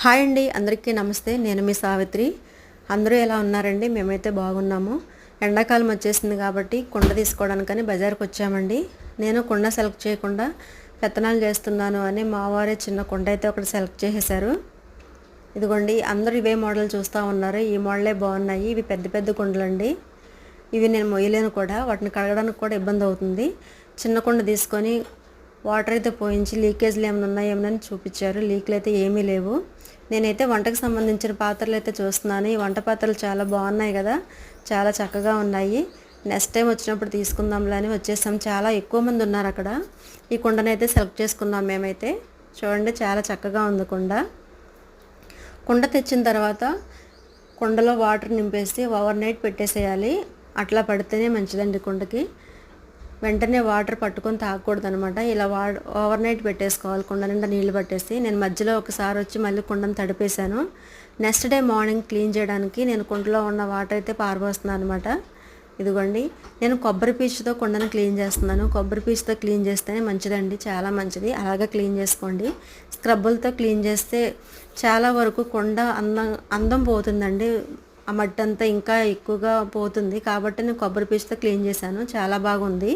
Hi అండి, అందరికీ నమస్తే. నేను మీ సావిత్రి. అందరూ ఎలా ఉన్నారండి? మేమైతే బాగున్నాము. ఎండాకాలం వచ్చేసింది కాబట్టి కుండ తీసుకోవడానికని బజార్కి వచ్చామండి. నేను కుండ సెలెక్ట్ చేయకుండా పెత్తనాలు చేస్తున్నాను అని మా వారే చిన్న కుండ అయితే ఒకటి సెలెక్ట్ చేసేసారు. ఇదిగోండి, అందరూ ఇవే మోడల్ చూస్తూ ఉన్నారు. ఈ మోడలే బాగున్నాయి. ఇవి పెద్ద పెద్ద కుండలండి. ఇవి నేను మొయ్యలేను కూడా, వాటిని కడగడానికి కూడా ఇబ్బంది అవుతుంది. చిన్న కుండ తీసుకొని వాటర్ అయితే పోయించి లీకేజ్లు ఏమైనా ఉన్నాయేమోనని చూపించారు. లీక్లు అయితే ఏమీ లేవు. నేనైతే వంటకు సంబంధించిన పాత్రలు అయితే చూస్తున్నాను. ఈ వంట పాత్రలు చాలా బాగున్నాయి కదా, చాలా చక్కగా ఉన్నాయి. నెక్స్ట్ టైం వచ్చినప్పుడు తీసుకుందాంలే అని వచ్చేసాం. చాలా ఎక్కువ మంది ఉన్నారు అక్కడ. ఈ కుండనైతే సెలెక్ట్ చేసుకున్నాం మేమైతే. చూడండి, చాలా చక్కగా ఉంది కుండ. కుండ తెచ్చిన తర్వాత కుండలో వాటర్ నింపేసి ఓవర్ నైట్ పెట్టేసేయాలి. అట్లా పడితేనే మంచిదండి కుండకి. వెంటనే వాటర్ పట్టుకొని తాగకూడదు అనమాట. ఇలా ఓవర్ నైట్ పెట్టేసుకోవాలి కుండ నిండా నీళ్ళు పట్టేసి. నేను మధ్యలో ఒకసారి వచ్చి మళ్ళీ కుండను తడిపేశాను. నెక్స్ట్ డే మార్నింగ్ క్లీన్ చేయడానికి నేను కుండలో ఉన్న వాటర్ అయితే పారబోస్తున్నాను అనమాట. ఇదిగోండి, నేను కొబ్బరి పీచుతో కుండను క్లీన్ చేస్తున్నాను. కొబ్బరి పీచుతో క్లీన్ చేస్తేనే మంచిదండి, చాలా మంచిది. అలాగే క్లీన్ చేసుకోండి. స్క్రబ్బులతో క్లీన్ చేస్తే చాలా వరకు కుండ అందం పోతుందండి. ఆ మట్టి అంతా ఇంకా ఎక్కువగా పోతుంది. కాబట్టి నేను కొబ్బరి పీచుతో క్లీన్ చేశాను. చాలా బాగుంది.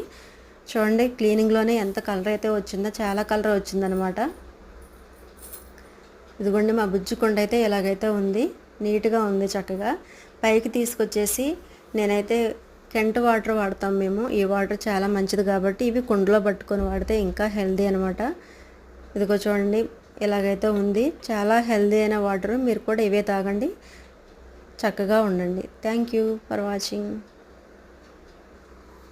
చూడండి, క్లీనింగ్లోనే ఎంత కలర్ అయితే వచ్చిందో, చాలా కలర్ వచ్చిందనమాట. ఇదిగోండి, మా బుజ్జి కుండ అయితే ఎలాగైతే ఉంది, నీట్గా ఉంది చక్కగా. పైకి తీసుకొచ్చేసి నేనైతే కెంట్ వాటర్ వాడతాం మేము. ఈ వాటర్ చాలా మంచిది కాబట్టి ఇవి కుండలో పట్టుకొని వాడితే ఇంకా హెల్దీ అనమాట. ఇదిగో చూడండి, ఇలాగైతే ఉంది. చాలా హెల్దీ అయిన వాటర్. మీరు కూడా ఇవే తాగండి, చక్కగా ఉండండి. Thank you for watching.